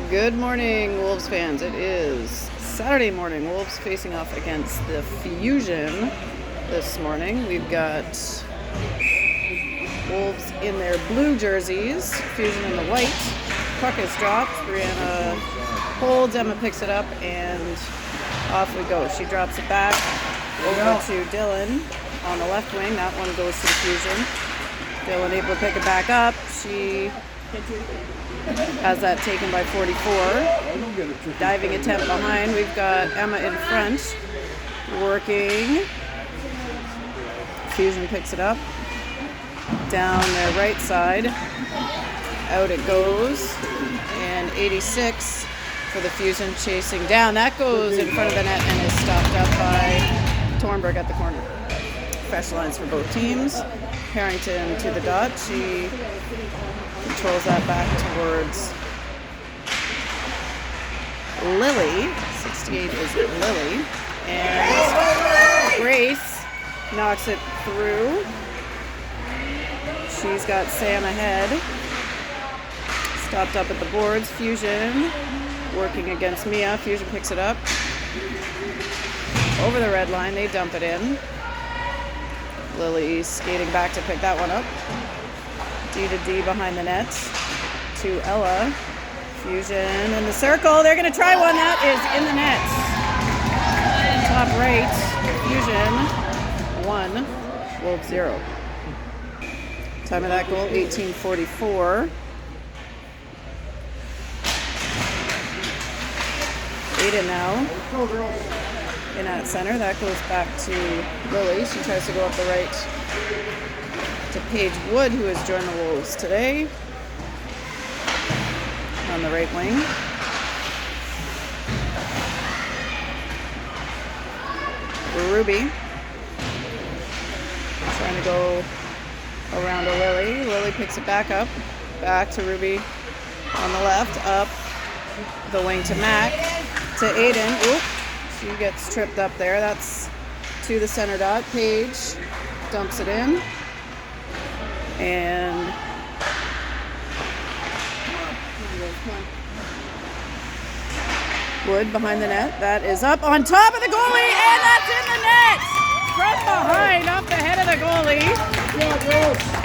Good morning, Wolves fans. It is Saturday morning. Wolves facing off against the Fusion this morning. We've got Wolves in their blue jerseys, Fusion in the white. Puck is dropped. Brianna holds, Emma picks it up, and off we go. She drops it back over to Dylan on the left wing. That one goes to the Fusion. Dylan able to pick it back up. She has that taken by 44. Diving attempt behind. We've got Emma in front. Working. Fusion picks it up. Down their right side. Out it goes. And 86 for the Fusion chasing down. That goes in front of the net and is stopped up by Thornburg at the corner. Fresh lines for both teams. Harrington to the dot. She controls that back towards Lily. 68 is Lily. And Grace knocks it through. She's got Sam ahead. Stopped up at the boards. Fusion working against Mia. Fusion picks it up. Over the red line. They dump it in. Lily skating back to pick that one up. D to D behind the net to Ella. Fusion in the circle. They're going to try one. That is in the net. Top right. Fusion 1, Wolves 0. Time of that goal 18:44. Aiden now in at center. That goes back to Lily. She tries to go up the right to Paige Wood, who has joined the Wolves today on the right wing. Ruby trying to go around to Lily. Lily picks it back up. Back to Ruby on the left. Up the wing to Mac. To Aiden. Oop. She gets tripped up there. That's to the center dot. Paige dumps it in. And Wood behind the net. That is up on top of the goalie, and that's in the net! From behind, off the head of the goalie.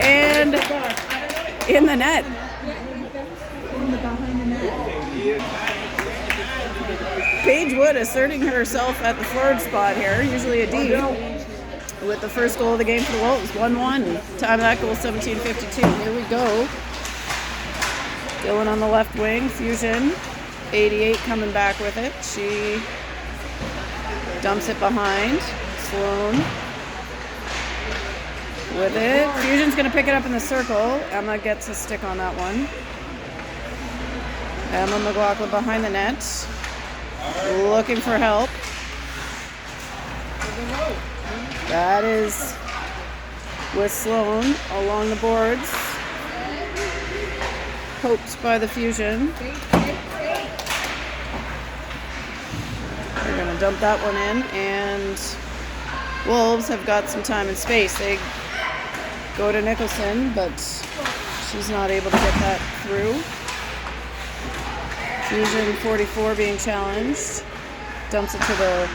And in the net. Paige Wood asserting herself at the forward spot here, usually a D, with the first goal of the game for the Wolves, 1-1. Time of that goal, 17:52. Here we go. Dylan on the left wing, Fusion, 88 coming back with it. She dumps it behind. Sloan with it. Fusion's going to pick it up in the circle. Emma gets a stick on that one. Emma McLaughlin behind the net. Looking for help. That is with Sloan along the boards. Poked by the Fusion. They're going to dump that one in, and Wolves have got some time and space. They go to Nicholson, but she's not able to get that through. Fusion 44 being challenged. Dumps it to the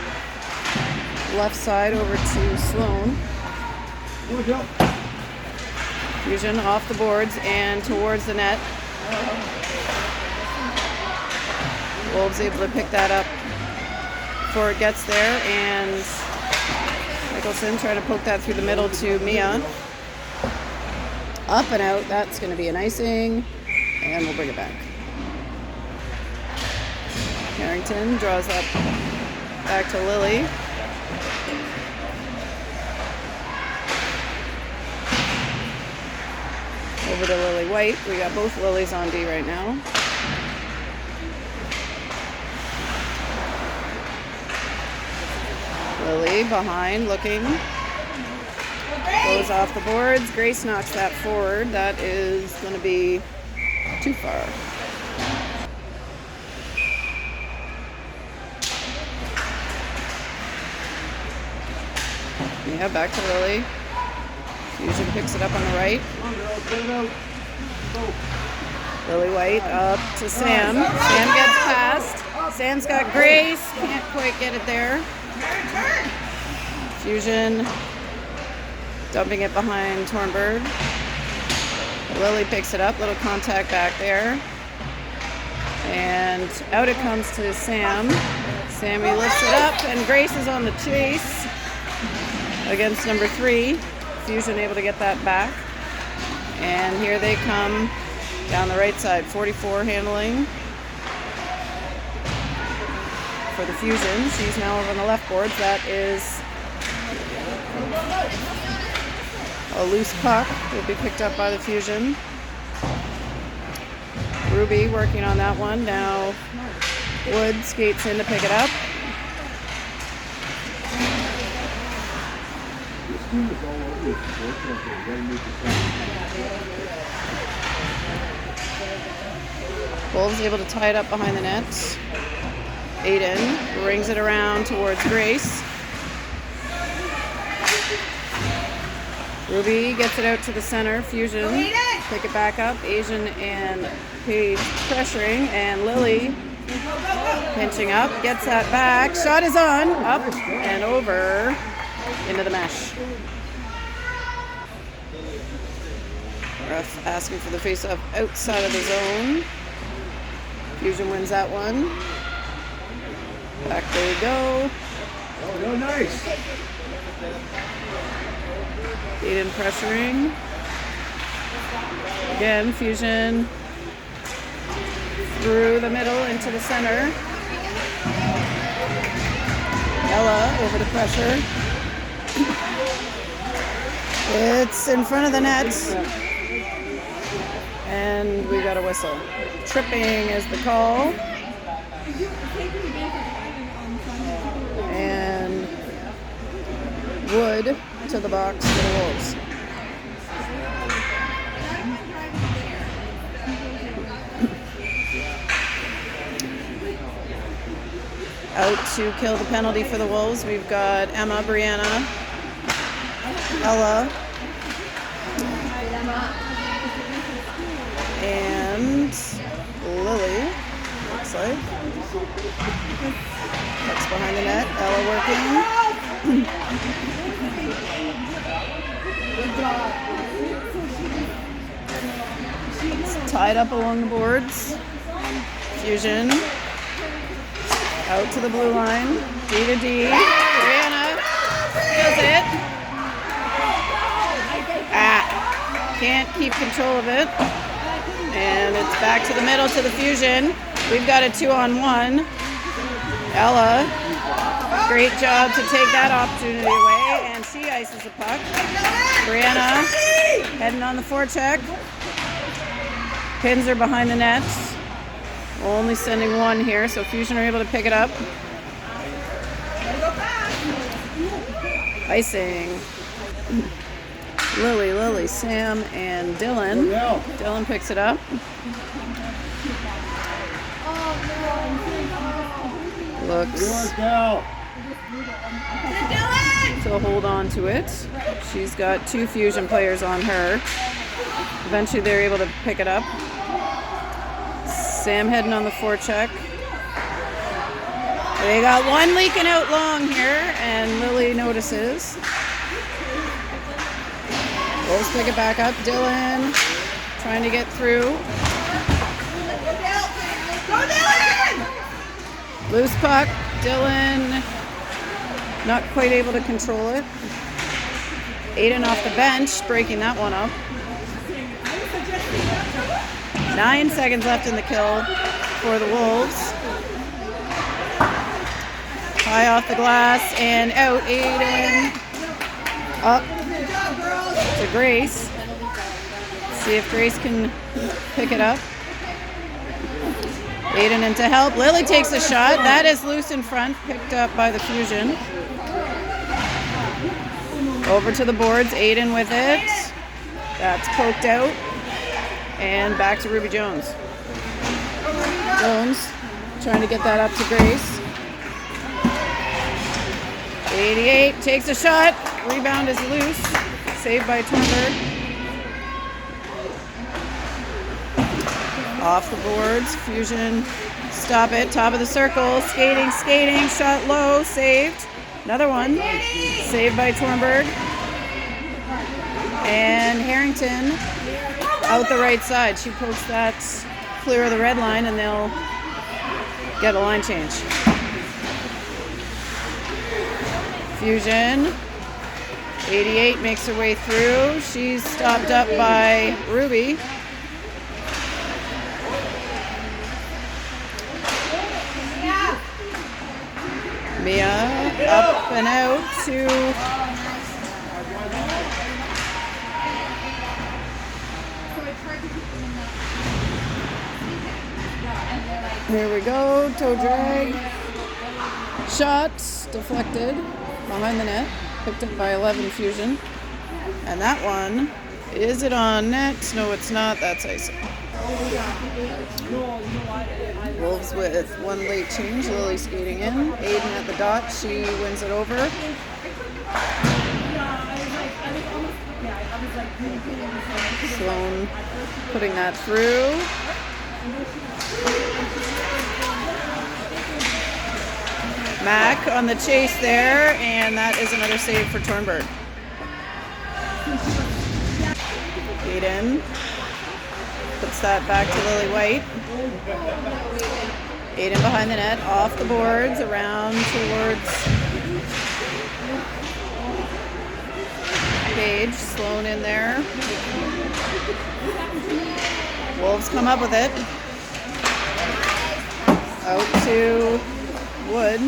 left side over to Sloan. Fusion off the boards and towards the net. Wolves able to pick that up before it gets there, and Nicholson trying to poke that through the middle to Mia. Up and out. That's going to be an icing, and we'll bring it back. Harrington draws that back to Lily. Over to Lily White. We got both Lilies on D right now. Lily behind, looking. Goes off the boards. Grace knocks that forward. That is going to be too far. Yeah, back to Lily. Fusion picks it up on the right. Lily White up to Sam. Sam gets past. Sam's got Grace. Can't quite get it there. Fusion dumping it behind Tornberg. Lily picks it up. Little contact back there. And out it comes to Sam. Sammy lifts it up, and Grace is on the chase against number 3. Fusion able to get that back. And here they come down the right side. 44 handling for the Fusion. She's now over on the left boards. That is a loose puck. Will be picked up by the Fusion. Ruby working on that one. Now Wood skates in to pick it up. Wolves able to tie it up behind the net. Aiden brings it around towards Grace. Ruby gets it out to the center. Fusion pick it back up. Asian and Paige pressuring, and Lily pinching up, gets that back. Shot is on, up and over into the mesh. Ref asking for the face-off outside of the zone. Fusion wins that one. Back they go. Oh, nice. Aiden pressuring. Again, Fusion through the middle into the center. Ella over the pressure. It's in front of the net. And we got a whistle. Tripping is the call. And Wood to the box for the Wolves. Out to kill the penalty for the Wolves. We've got Emma, Brianna, Ella, and Lily, looks like. That's behind the net. Ella working. It's tied up along the boards. Fusion. Out to the blue line. D to D. Brianna does it. Can't keep control of it. And it's back to the middle to the Fusion. We've got a 2-on-1. Ella, great job to take that opportunity away, and she ices the puck. Brianna heading on the forecheck. Pins her behind the net. Only sending one here, so Fusion are able to pick it up. Icing. Lily, Sam, and Dylan. Dylan picks it up. Looks to hold on to it. She's got 2 Fusion players on her. Eventually they're able to pick it up. Sam heading on the forecheck. They got one leaking out long here, and Lily notices. Wolves pick it back up. Dylan trying to get through. Loose puck. Dylan not quite able to control it. Aiden off the bench, breaking that one up. 9 seconds left in the kill for the Wolves. High off the glass and out. Aiden up to Grace. See if Grace can pick it up. Aiden in to help. Lily takes a shot. That is loose in front, picked up by the Fusion. Over to the boards. Aiden with it. That's poked out. And back to Ruby Jones. Jones trying to get that up to Grace. 88 takes a shot. Rebound is loose. Saved by Tornberg. Off the boards. Fusion. Stop it. Top of the circle. Skating, skating. Shot low. Saved. Another one. Saved by Tornberg. And Harrington out the right side. She pokes that clear of the red line, and they'll get a line change. Fusion. 88 makes her way through. She's stopped up by Ruby. Mia up and out to here we go, toe drag. Shot deflected behind the net, picked up by 11 Fusion. And that one, is it on net? No, it's not. That's icing. Wolves with one late change. Lily skating in. Aiden at the dot. She wins it over. Sloan putting that through. Mac on the chase there, and that is another save for Tornberg. Aiden puts that back to Lily White. Aiden behind the net, off the boards, around towards Paige. Sloan in there. Wolves come up with it. Out to Wood.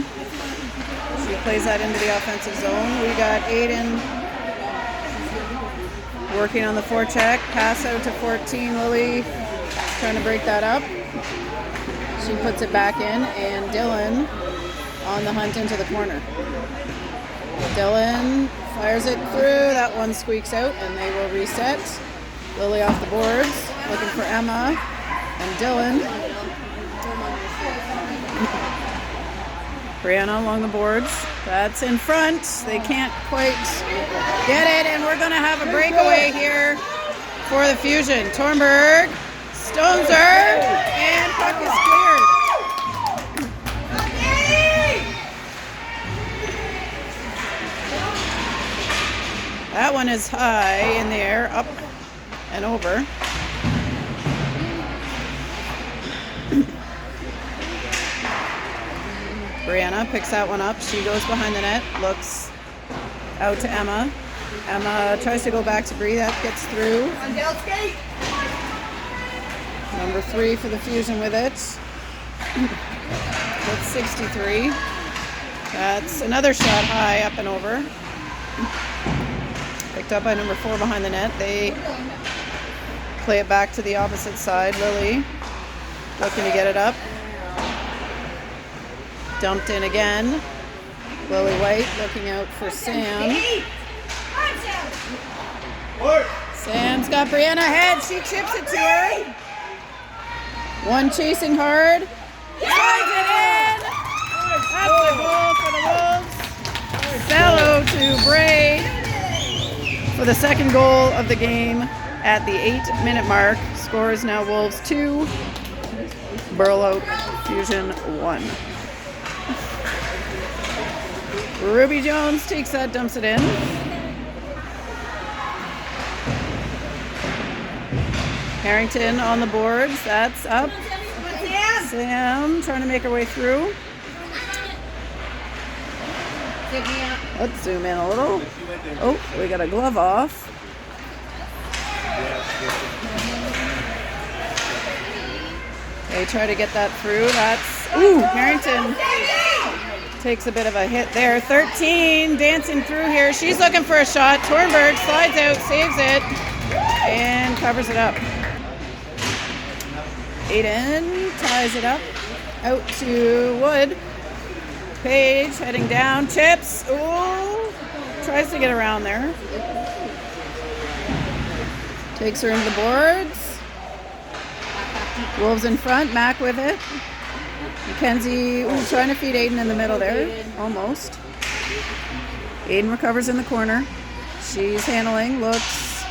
She plays that into the offensive zone. We got Aiden working on the forecheck. Pass out to 14. Lily trying to break that up. She puts it back in, and Dylan on the hunt into the corner. Dylan fires it through. That one squeaks out, and they will reset. Lily off the boards, looking for Emma, and Dylan. Brianna along the boards. That's in front. They can't quite get it, and we're going to have a breakaway here for the Fusion. Tornberg stones her, and puck is cleared. That one is high in the air, up and over. Brianna picks that one up. She goes behind the net, looks out to Emma. Emma tries to go back to Bree. That gets through. Number 3 for the Fusion with it. That's 63. That's another shot high, up and over. Picked up by number 4 behind the net. They play it back to the opposite side. Lily looking to get it up. Dumped in again. Lily White looking out for Sam. Sam's got Brianna ahead. She chips it to her. One chasing hard. Slides it in. That's the goal for the Wolves. Fellow to Bray for the second goal of the game at the 8-minute mark. Score is now Wolves 2, Burloak Fusion 1. Ruby Jones takes that, dumps it in. Harrington on the boards. That's up. Sam trying to make her way through. Let's zoom in a little. Oh, we got a glove off. They try to get that through. That's, ooh, Harrington takes a bit of a hit there. 13 dancing through here. She's looking for a shot. Tornberg slides out, saves it, and covers it up. Aiden ties it up. Out to Wood. Paige heading down. Chips. Ooh. Tries to get around there. Takes her into the boards. Wolves in front. Mac with it. Mackenzie trying to feed Aiden in the middle there. Almost. Aiden recovers in the corner. She's handling. Looks.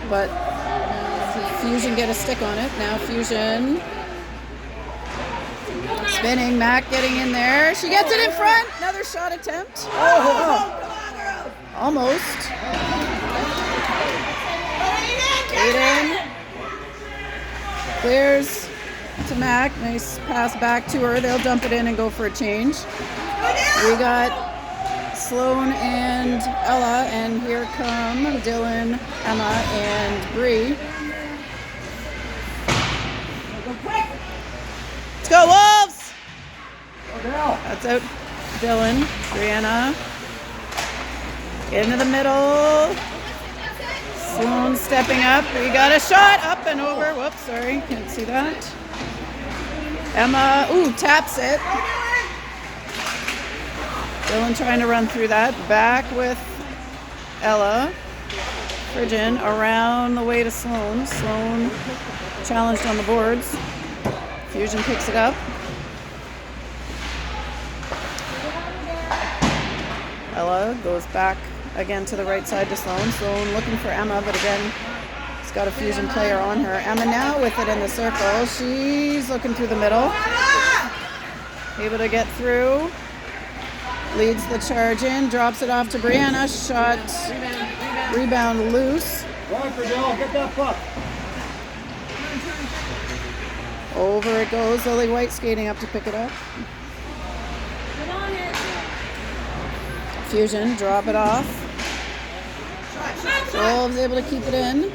But Fusion get a stick on it. Now Fusion spinning. Mac getting in there. She gets it in front. Another shot attempt. Oh. Almost. Aiden clears to Mac. Nice pass back to her. They'll dump it in and go for a change. We got Sloan and Ella, and here come Dylan, Emma, and Bree. Let's go, Wolves! That's out. Dylan, Brianna. Into the middle. Sloan stepping up. We got a shot up and over. Whoops, sorry, can't see that. Emma, taps it. Dylan trying to run through that. Back with Ella. Frigin around the way to Sloan. Sloan challenged on the boards. Fusion picks it up. Ella goes back again to the right side to Sloan. Sloan looking for Emma, but again, he's got a Fusion player on her. Emma now with it in the circle. She's looking through the middle. Able to get through. Leads the charge in, drops it off to Brianna. Shot, rebound loose. Get that puck. Over it goes. Lily White skating up to pick it up. Fusion, drop it off. Wolves able to keep it in.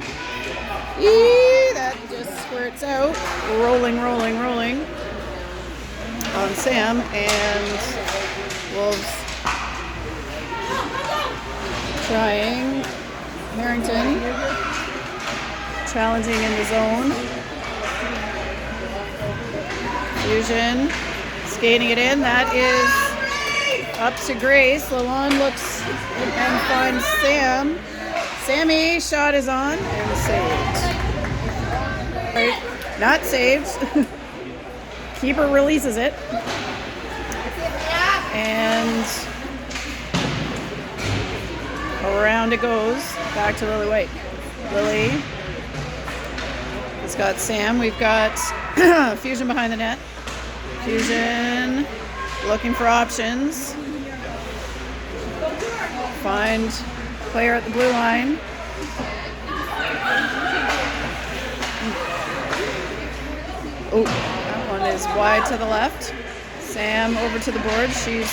That just squirts out. Rolling on Sam, and Wolves trying. Harrington challenging in the zone. Fusion skating it in. That is up to Grace. Lalonde looks and finds Sam. Sammy shot is on and saved. Right. Not saved. Keeper releases it. And around it goes. Back to Lily White. Lily has got Sam. We've got Fusion behind the net. Fusion looking for options. Find player at the blue line. Oh, that one is wide to the left. Sam over to the board. She's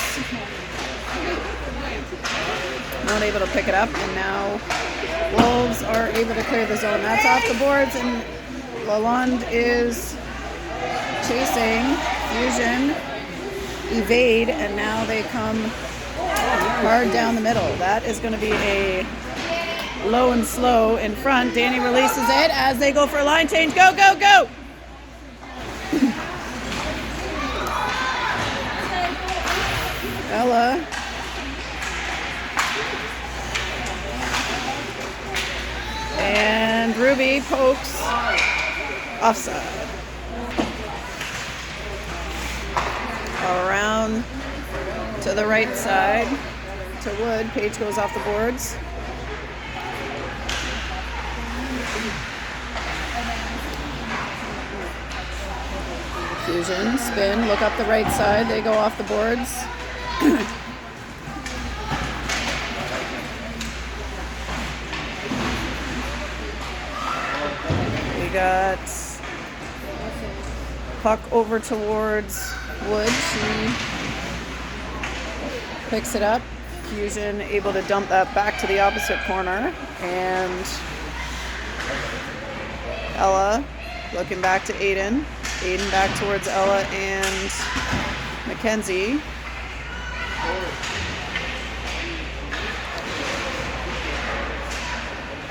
not able to pick it up, and now Wolves are able to clear the zone. That's off the boards, and Lalonde is chasing. Fusion evade, and now they come hard down the middle. That is going to be a low and slow in front. Danny releases it as they go for a line change. Go, go, go! Ella. And Ruby pokes offside. Around to the right side to Wood. Paige goes off the boards. Fusion, spin, look up the right side. They go off the boards. We got puck over towards Wood. She picks it up. Fusion able to dump that back to the opposite corner. And Ella looking back to Aiden. Aiden back towards Ella and Mackenzie.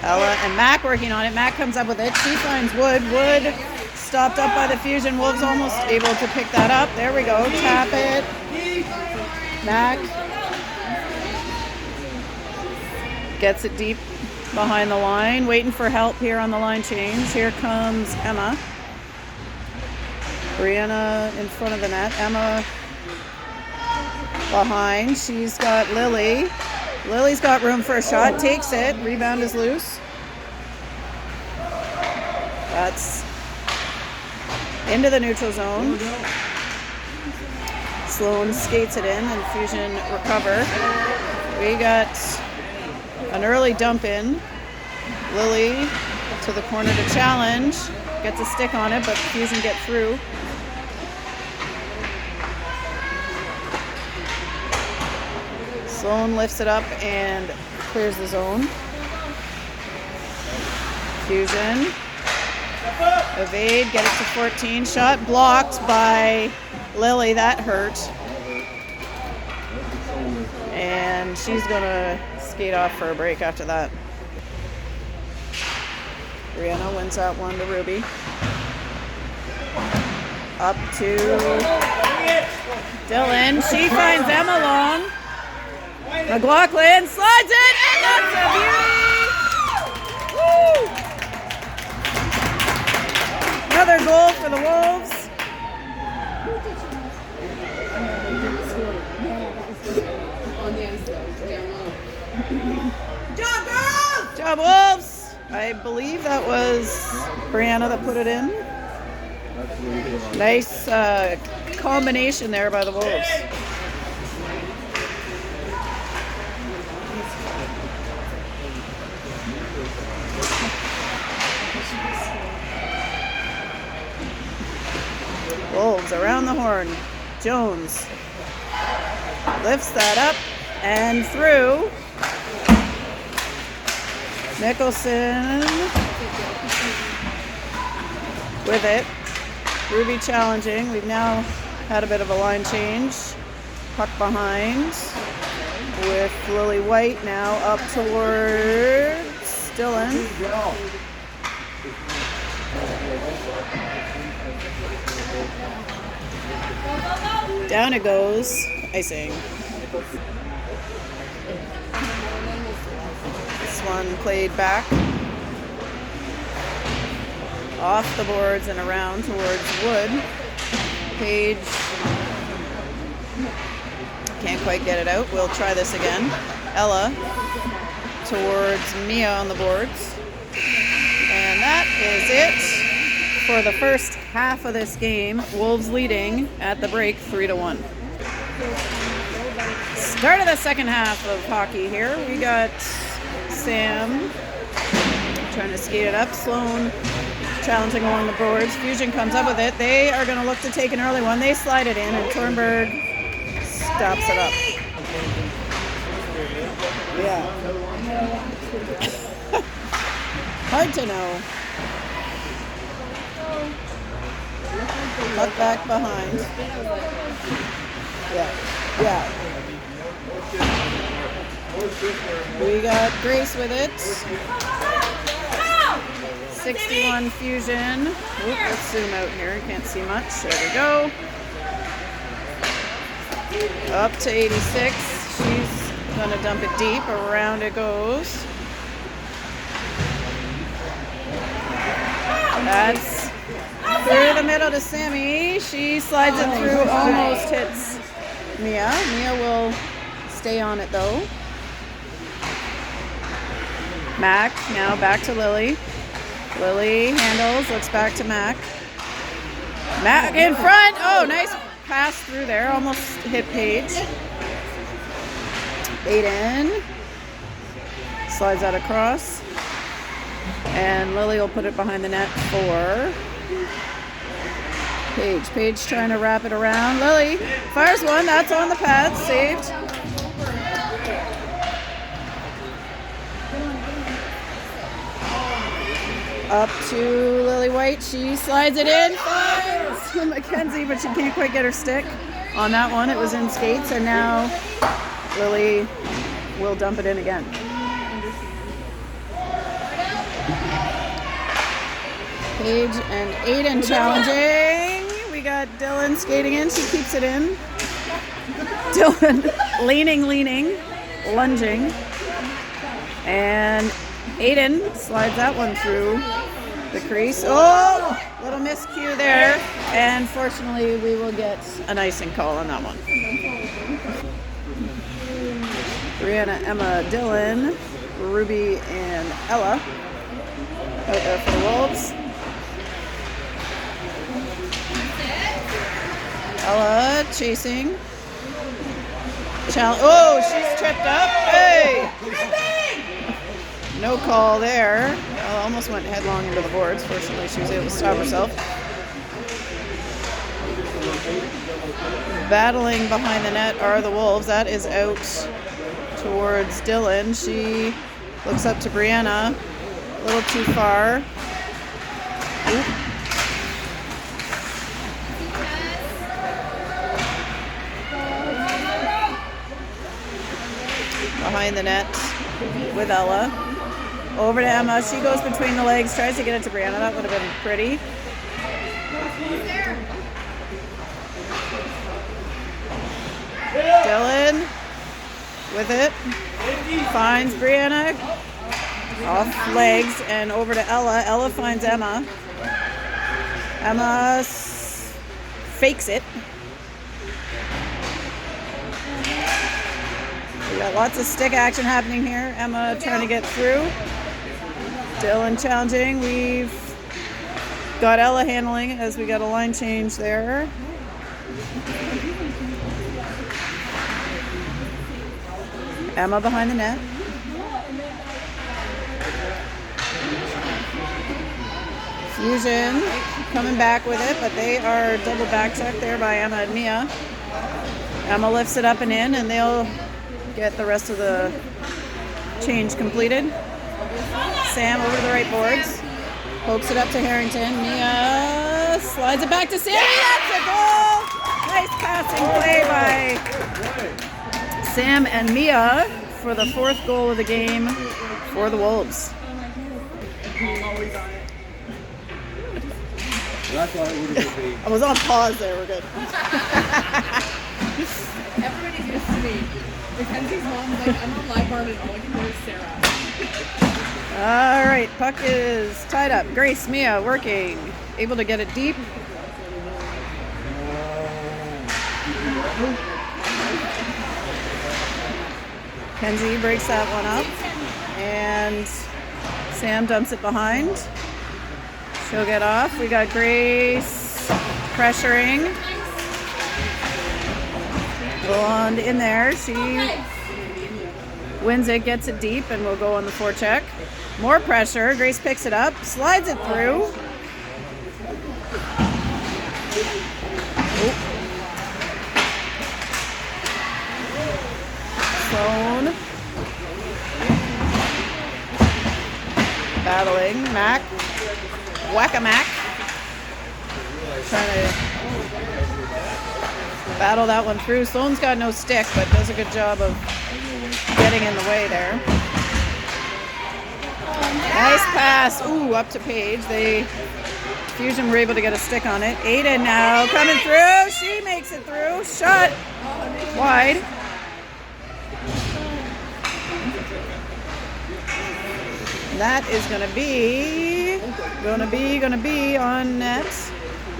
Ella and Mac working on it. Mac comes up with it. She finds Wood. Wood stopped up by the Fusion. Wolves almost able to pick that up. There we go. Tap it. Mac gets it deep behind the line. Waiting for help here on the line change. Here comes Emma. Brianna in front of the net. Emma behind. She's got Lily. Lily's got room for a shot. Takes it. Rebound is loose. That's into the neutral zone. Sloan skates it in and Fusion recover. We got an early dump in. Lily to the corner to challenge. Gets a stick on it, but Fusion get through. Sloan lifts it up and clears the zone. Fusion. Evade, get it to 14. Shot blocked by Lily. That hurt. And she's going to skate off for a break after that. Brianna wins that one to Ruby. Up to Dylan. She finds Emma Long. McLaughlin slides it, and that's a beauty! Woo! Another goal for the Wolves. Job, Wolves! I believe that was Brianna that put it in. Nice combination there by the Wolves. Wolves around the horn. Jones lifts that up and through. Nicholson with it. Ruby challenging. We've now had a bit of a line change. Puck behind with Lily White now up towards Dylan. Down it goes. Icing. This one played back. Off the boards and around towards Wood. Page can't quite get it out. We'll try this again. Ella towards Mia on the boards. And that is it for the first half of this game. Wolves leading at the break 3-1. Start of the second half of hockey here. We got Sam trying to skate it up. Sloan challenging along the boards. Fusion comes up with it. They are going to look to take an early one. They slide it in, and Thornburg stops it up. Yeah. Hard to know. Luck back behind. Yeah. We got Grace with it. 61 Fusion. Oop, let's zoom out here. You can't see much. There we go. Up to 86. She's going to dump it deep. Around it goes. That's through the middle to Sammy. She slides it through, almost hits Mia. Mia will stay on it though. Mac now back to Lily. Lily handles, looks back to Mac. Mac in front. Oh, nice pass through there. Almost hit Paige. Aiden slides that across. And Lily will put it behind the net for Paige. Paige trying to wrap it around. Lily fires one. That's on the pad. Saved. Up to Lily White. She slides it in. Fires to Mackenzie, but she can't quite get her stick on that one. It was in skates, and now Lily will dump it in again. Paige and Aiden challenging. We got Dylan skating in. She keeps it in. Dylan leaning, lunging. And Aiden slides that one through the crease. Oh, little miscue there. And fortunately, we will get an icing call on that one. Brianna, Emma, Dylan, Ruby, and Ella out there for the Wolves. Ella chasing. Oh, she's tripped up. Hey! No call there. Ella almost went headlong into the boards. Fortunately, she was able to stop herself. Battling behind the net are the Wolves. That is out towards Dylan. She looks up to Brianna. A little too far. Oop. Behind the net with Ella. Over to Emma. She goes between the legs, tries to get it to Brianna. That would have been pretty. Dylan with it. Finds Brianna. Off legs and over to Ella. Ella finds Emma. Emma fakes it. We got lots of stick action happening here. Emma trying to get through. Dylan challenging. We've got Ella handling as we got a line change there. Emma behind the net. Fusion coming back with it, but they are double back checked there by Emma and Mia. Emma lifts it up and in, and they'll get the rest of the change completed. Sam over to the right boards. Pokes it up to Harrington. Mia slides it back to Sam. That's a goal! Nice passing play by Sam and Mia for the 4th goal of the game for the Wolves. I was on pause there. We're good. Everybody's used to me. Mackenzie's mom's like, I'm on live bar and all I can hear is Sarah. All right, puck is tied up. Grace, Mia working. Able to get it deep. Kenzie breaks that one up. And Sam dumps it behind. She'll get off. We got Grace pressuring. Blonde in there. She wins it, gets it deep, and will go on the forecheck. More pressure. Grace picks it up, slides it through. Sloan. Battling. Mac. Whack-a-mac. Trying to battle that one through. Sloan's got no stick, but does a good job of getting in the way there. Nice pass. Ooh, up to Paige. Fusion were able to get a stick on it. Aiden now coming through. She makes it through. Shot wide. That is gonna be on net.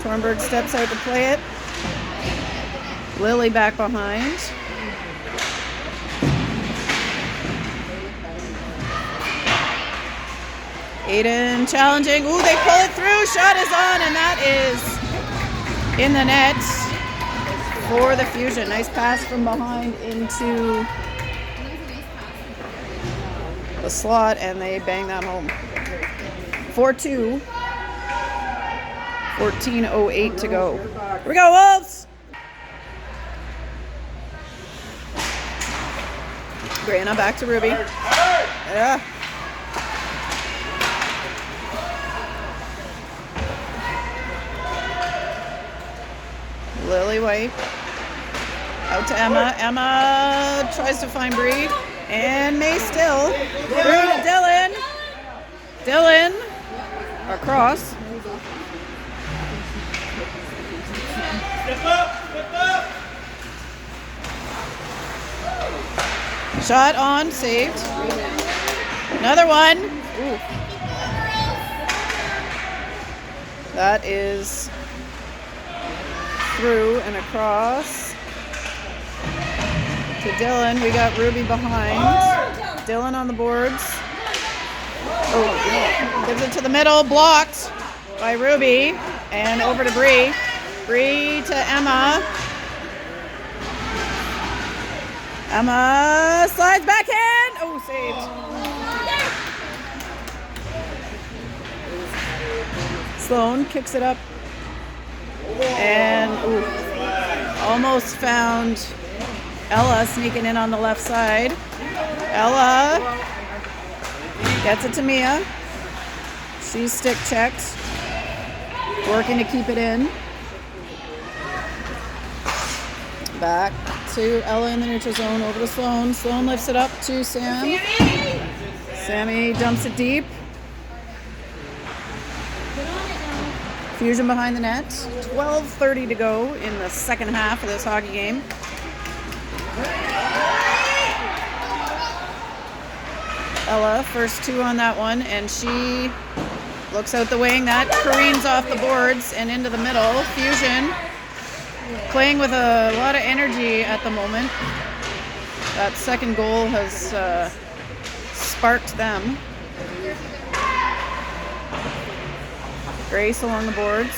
Tornberg steps out to play it. Lily back behind. Aiden challenging. Ooh, they pull it through. Shot is on, and that is in the net for the Fusion. Nice pass from behind into the slot, and they bang that home. 4-2. 14:08 to go. Here we go, Wolves! Brianna back to Ruby. Yeah. Lily White. Out to Emma. Emma tries to find Bree. And May still. Through to Dylan. Dylan. Across. Step up! Step up! Shot on. Saved. Another one. Ooh. That is through and across to Dylan. We got Ruby behind. Dylan on the boards. Oh, gives it to the middle. Blocked by Ruby. And over to Bree. Bree to Emma. Emma slides backhand. Oh, saved. Sloan kicks it up. And almost found Ella sneaking in on the left side. Ella gets it to Mia. She's stick checked. Working to keep it in. Back to Ella in the neutral zone, over to Sloan. Sloan lifts it up to Sam. Sammy dumps it deep. Fusion behind the net. 12:30 to go in the second half of this hockey game. Ella, first two on that one, and she looks out the wing. That careens off the boards and into the middle. Fusion playing with a lot of energy at the moment. That second goal has sparked them. Grace along the boards.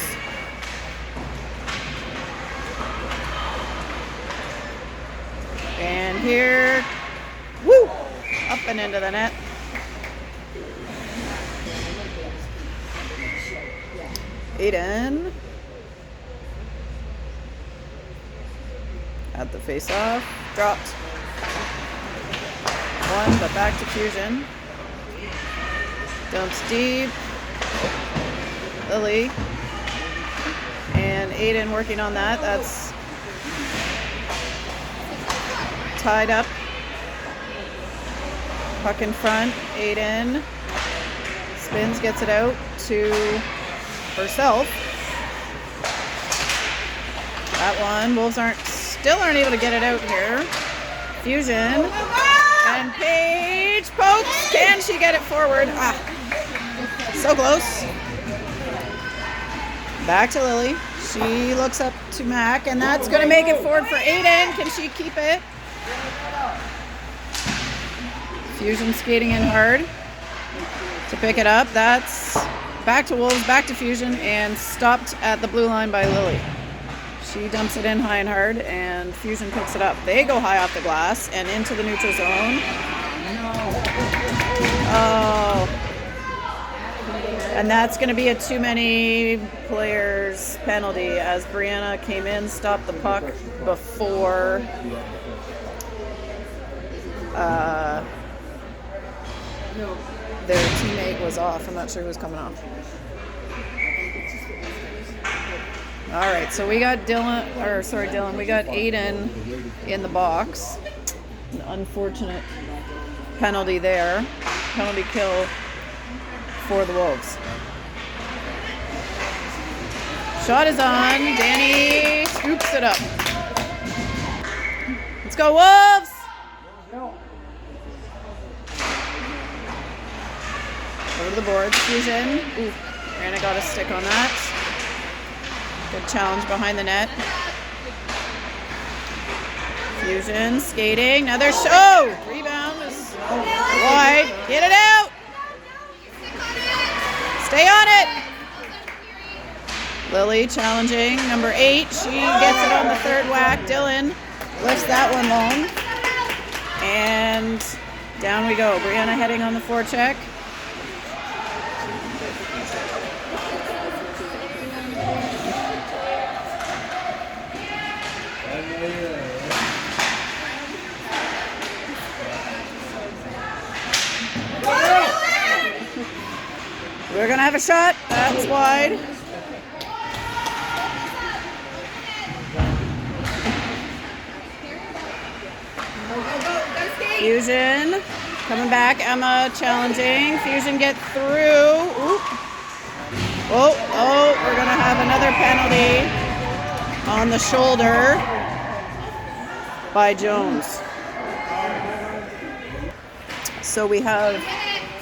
And here, woo, up and into the net. Aiden at the face-off, dropped one, but back to Fusion. Dumps deep. Lily and Aiden working on that. That's tied up. Puck in front. Aiden spins, gets it out to herself. That one. Wolves still aren't able to get it out here. Fusion and Paige pokes. Can she get it forward? So close. Back to Lily. She looks up to Mac, and that's going to make it forward for Aiden. Can she keep it? Fusion skating in hard to pick it up. That's back to Wolves, back to Fusion, and stopped at the blue line by Lily. She dumps it in high and hard, and Fusion picks it up. They go high off the glass and into the neutral zone. Oh. And that's going to be a too many players penalty as Brianna came in, stopped the puck before their teammate was off. I'm not sure who was coming off. All right, so we got Dylan, we got Aiden in the box. An unfortunate penalty there. Penalty kill for the Wolves. Shot is on. Danny scoops it up. Let's go, Wolves! Over to the boards. Fusion. Ooh, Anna got a stick on that. Good challenge behind the net. Fusion skating. Another show. Rebound is wide. Get it out. Stay on it. Lily challenging number 8. She gets it on the third whack. Dylan lifts that one long. And down we go. Brianna heading on the forecheck. We're going to have a shot. That's wide. Fusion coming back. Emma challenging. Fusion get through. Ooh. Oh, we're going to have another penalty on the shoulder by Jones. So we have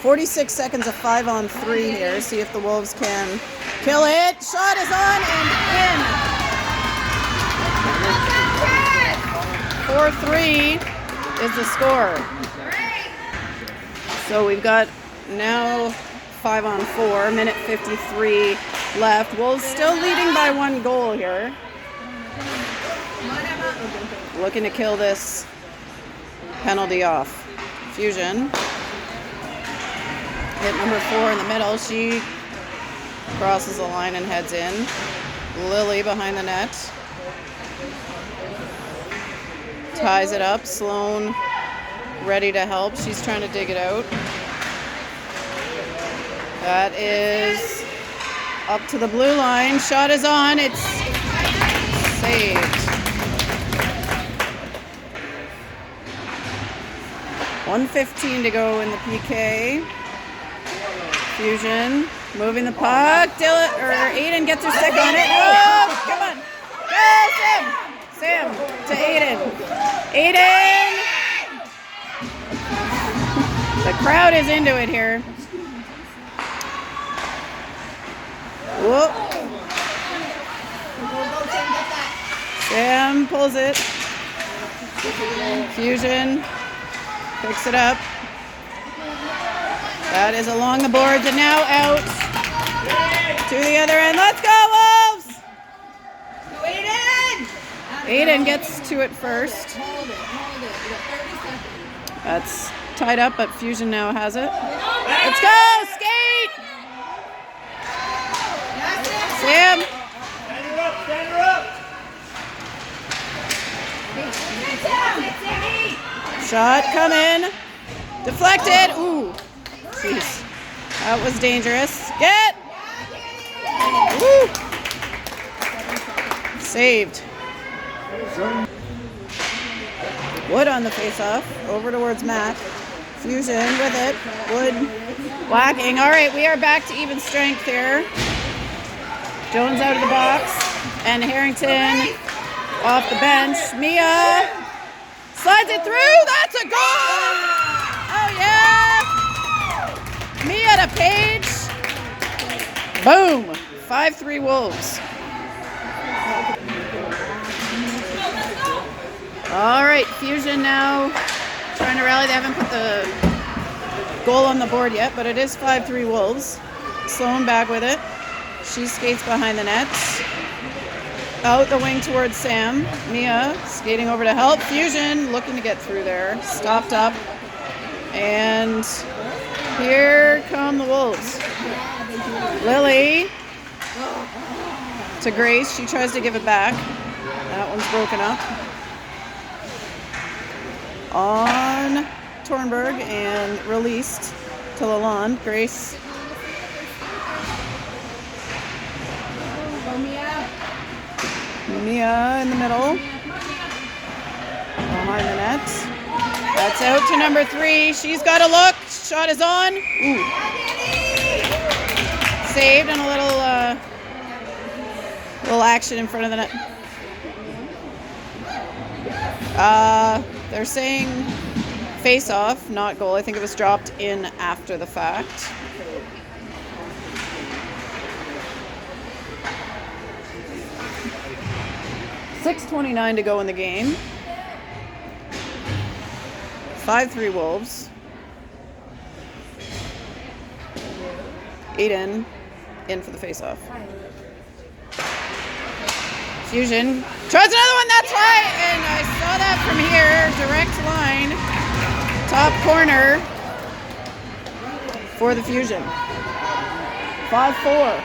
46 seconds of 5-on-3 here. See if the Wolves can kill it. Shot is on and in. 4-3 is the score. So we've got now 5-on-4, minute 53 left. Wolves still leading by 1 goal here. Looking to kill this penalty off. Fusion. Hit number 4 in the middle. She crosses the line and heads in. Lily behind the net. Ties it up. Sloan ready to help. She's trying to dig it out. That is up to the blue line. Shot is on. It's saved. 1:15 to go in the PK. Fusion moving the puck. Aiden gets her stick on it. Oh, come on. Go, Sam. Sam to Aiden. Aiden. The crowd is into it here. Whoop. Sam pulls it. Fusion picks it up. That is along the boards and now out to the other end. Let's go, Wolves! Go, Aiden! Aiden gets to it first. Hold it. You got 30 seconds. That's tied up, but Fusion now has it. Let's go! Skate! Sam! Stand her up, stand her up! Shot coming. Deflected. Ooh. Jeez. That was dangerous. Get! Woo! Saved. Wood on the face-off. Over towards Matt. Fusion with it. Wood whacking. All right, we are back to even strength here. Jones out of the box. And Harrington off the bench. Mia slides it through. That's a goal! Oh, yeah! Mia to Page. Boom! 5-3 Wolves. All right, Fusion now trying to rally. They haven't put the goal on the board yet, but it is 5-3 Wolves. Sloan back with it. She skates behind the net. Out the wing towards Sam. Mia skating over to help. Fusion looking to get through there. Stopped up. And here come the Wolves. Lily to Grace. She tries to give it back. That one's broken up. On Tornberg and released to Lalonde. Grace. Mia in the middle. Behind the net. That's out to number 3. She's got a look. Shot is on. Ooh. Saved and a little action in front of the net. They're saying face off, not goal. I think it was dropped in after the fact. .6:29 to go in the game. 5-3 Wolves. Aiden in for the face-off. Fusion tries another one. That's right, and I saw that from here. Direct line, top corner for the Fusion. 5-4.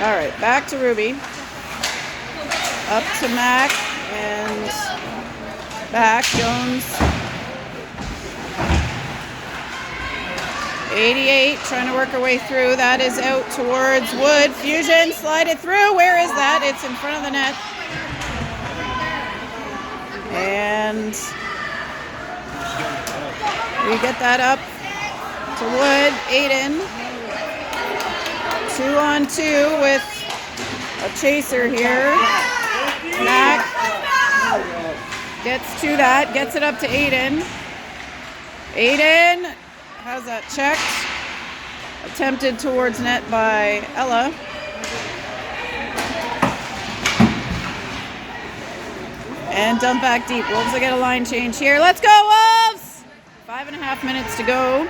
All right, back to Ruby. Up to Mac and back. Jones. 88, trying to work her way through. That is out towards Wood. Fusion, slide it through. Where is that? It's in front of the net. And we get that up to Wood. Aiden. 2-on-2 with a chaser here. Mac gets to that, gets it up to Aiden. Aiden has that checked. Attempted towards net by Ella. And dump back deep. Wolves will get a line change here. Let's go, Wolves! 5.5 minutes to go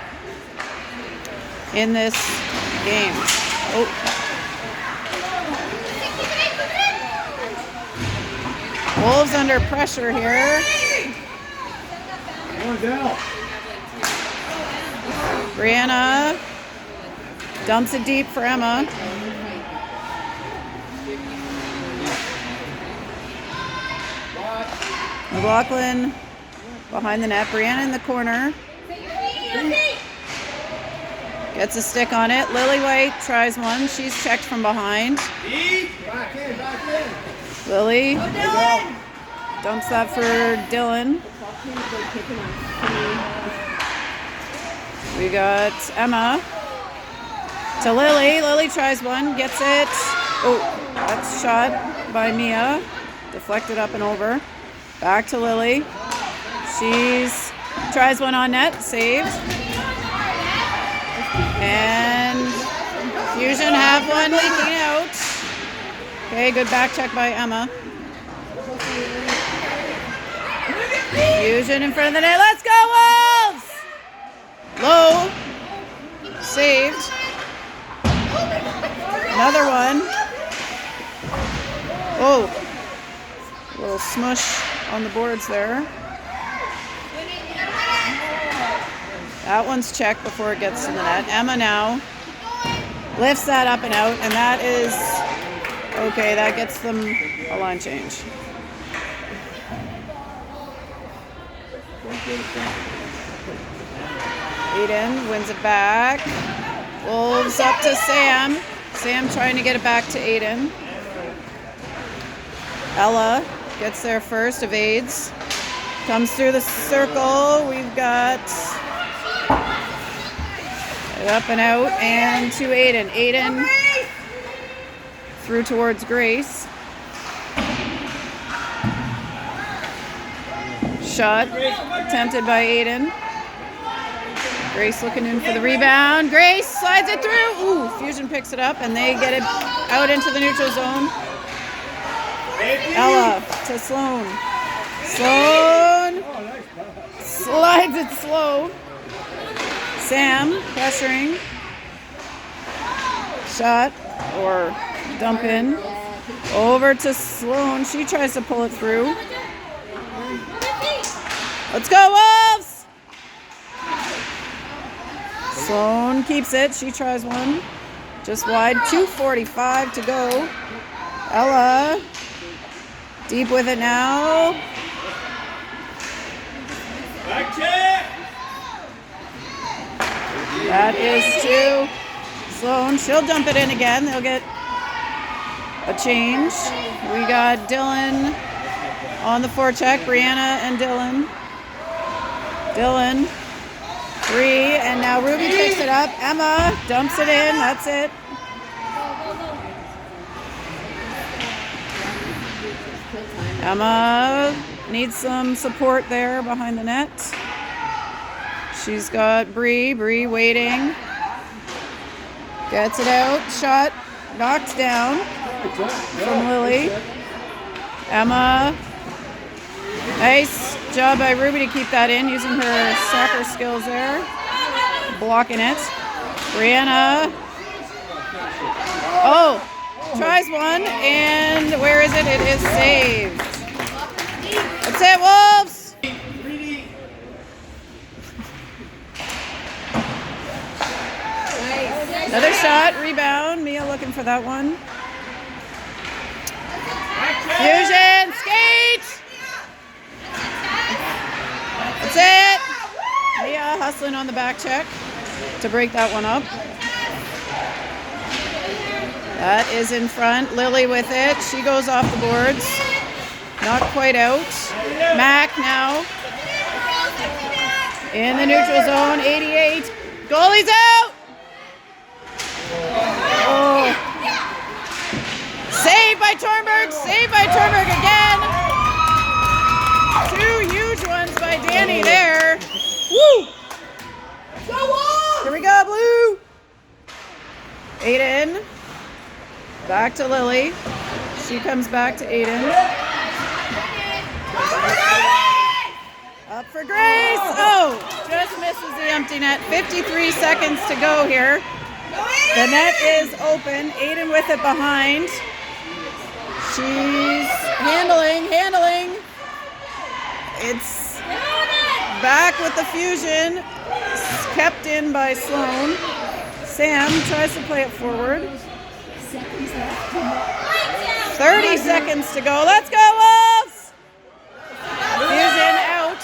in this game. Oh. Wolves under pressure here. Brianna dumps it deep for Emma. McLaughlin behind the net. Brianna in the corner. Gets a stick on it. Lily White tries one. She's checked from behind. Back in. Lily dumps that for Dylan. We got Emma to Lily. Lily tries one. Gets it. Oh, that's shot by Mia. Deflected up and over. Back to Lily. She's tries one on net. Saved. And Fusion have one leaking out. Okay, good back check by Emma. Fusion in front of the net. Let's go, Wolves! Low. Saved. Another one. Oh. A little smush on the boards there. That one's checked before it gets to the net. Emma now lifts that up and out, and that is okay. That gets them a line change. Aiden wins it back. Wolves up to Sam. Sam trying to get it back to Aiden. Ella gets there first, evades. Comes through the circle. We've got up and out and to Aiden. Aiden through towards Grace. Shot attempted by Aiden. Grace looking in for the rebound. Grace slides it through. Ooh, Fusion picks it up and they get it out into the neutral zone. Ella to Sloan. Sloan slides it slow. Sam pressuring. Shot or dump in. Over to Sloan. She tries to pull it through. Let's go, Wolves! Sloan keeps it. She tries one. Just wide. 2:45 to go. Ella deep with it now. Back check. That is to Sloan. She'll dump it in again. They'll get a change. We got Dylan on the forecheck. Brianna and Dylan. Dylan. 3, and now Ruby picks it up. Emma dumps it in. That's it. Emma needs some support there behind the net. She's got Bree waiting. Gets it out. Shot. Knocked down from Lily. Emma. Nice job by Ruby to keep that in, using her soccer skills there. Blocking it. Brianna. Oh, tries one, and where is it? It is saved. That's it, Wolves! Another shot, rebound. Mia looking for that one. Fusion, skate! That's it! Mia hustling on the back check to break that one up. That is in front. Lily with it. She goes off the boards. Not quite out. Mac now. In the neutral zone. 88. Goalie's out! Oh. Saved by Tornberg. Saved by Tornberg again. 2 huge ones by Danny there. Woo! Here we go, Blue. Aiden. Back to Lily. She comes back to Aiden. Up for Grace. Oh, just misses the empty net. 53 seconds to go here. The net is open. Aiden with it behind. She's handling. It's back with the fusion. Kept in by Sloan. Sam tries to play it forward. 30 seconds to go. Let's go, Wolves! Fusion out.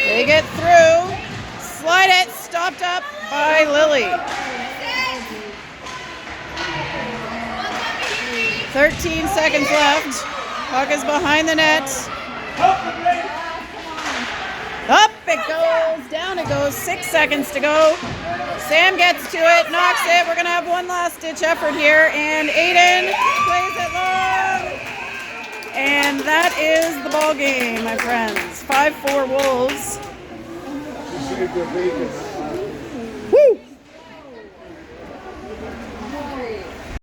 They get through. Slide it. Stopped up by Lily. 13 seconds left. Puck is behind the net. Up it goes. Down it goes. 6 seconds to go. Sam gets to it. Knocks it. We're going to have one last ditch effort here. And Aiden plays it long. And that is the ball game, my friends. 5-4 Wolves.